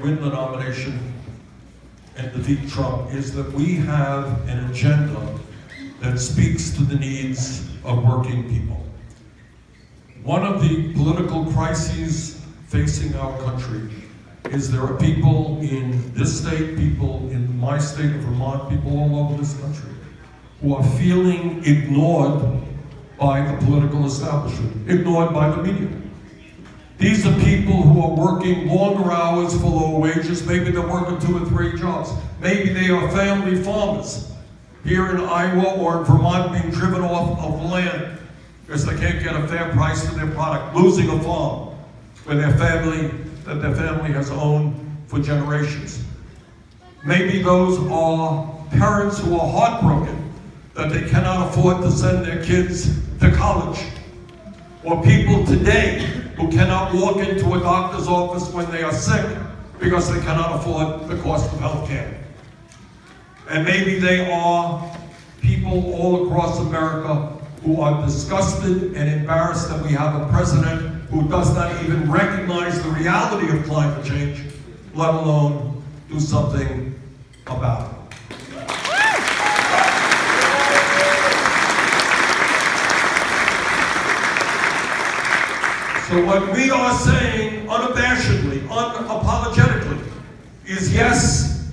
win the nomination and defeat Trump is that we have an agenda that speaks to the needs of working people. One of the political crises facing our country is there are people in this state, people in my state of Vermont, people all over this country who are feeling ignored by the political establishment, ignored by the media. These are people who are working longer hours for lower wages. Maybe they're working 2 or 3 jobs. Maybe they are family farmers here in Iowa or in Vermont being driven off of land because they can't get a fair price for their product, losing a farm where their family has owned for generations. Maybe those are parents who are heartbroken that they cannot afford to send their kids to college. Or people today who cannot walk into a doctor's office when they are sick because they cannot afford the cost of health care. And maybe they are people all across America who are disgusted and embarrassed that we have a president who does not even recognize the reality of climate change, let alone do something about it. So what we are saying unabashedly, unapologetically, is yes,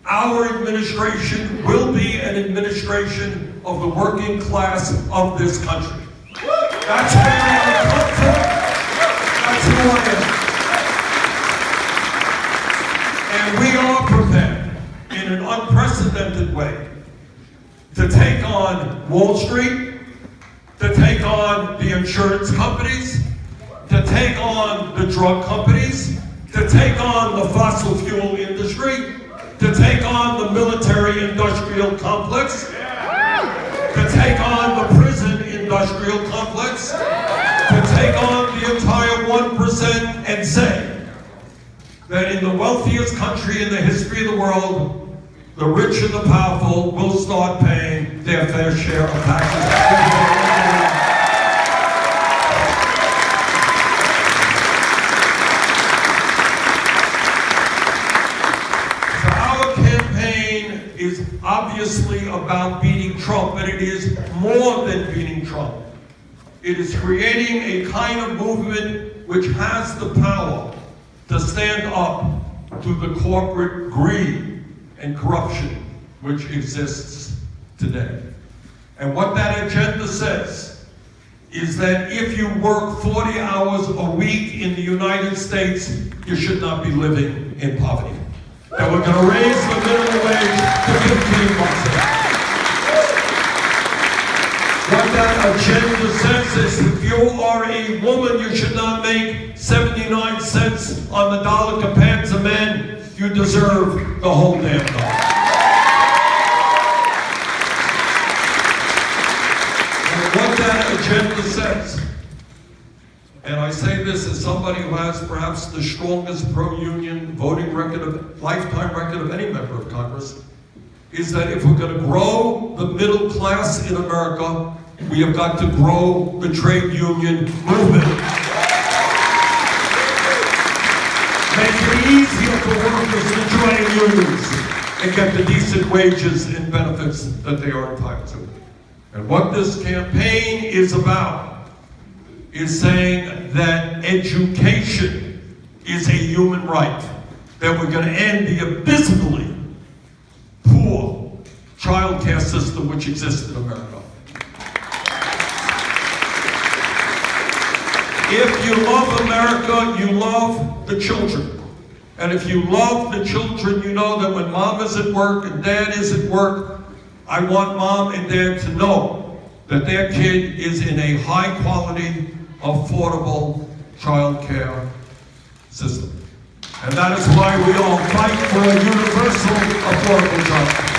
our administration will be an administration of the working class of this country. That's where I come from. That's who I am. And we are prepared in an unprecedented way to take on Wall Street, to take on the insurance companies, to take on the drug companies, to take on the fossil fuel industry, to take on the military-industrial complex, to take on the prison-industrial complex, to take on the entire 1% and say that in the wealthiest country in the history of the world, the rich and the powerful will start paying their fair share of taxes. Is obviously about beating Trump, but it is more than beating Trump. It is creating a kind of movement which has the power to stand up to the corporate greed and corruption which exists today. And what that agenda says is that if you work 40 hours a week in the United States, you should not be living in poverty. That we're going to raise the minimum wage to 15 bucks an hour. What that agenda says is if you are a woman, you should not make 79 cents on the dollar compared to men. You deserve the whole damn dollar. And what that agenda says, and I say this as somebody who has perhaps the strongest pro-union voting record lifetime record of any member of Congress, is that if we're going to grow the middle class in America, we have got to grow the trade union movement. Make it easier for workers to join unions and get the decent wages and benefits that they are entitled to. And what this campaign is about is saying that education is a human right, that we're going to end the abysmally poor child care system which exists in America. If you love America, you love the children. And if you love the children, you know that when mom is at work and dad is at work, I want mom and dad to know that their kid is in a high quality, affordable child care system. And that is why we all fight for a universal affordable child care.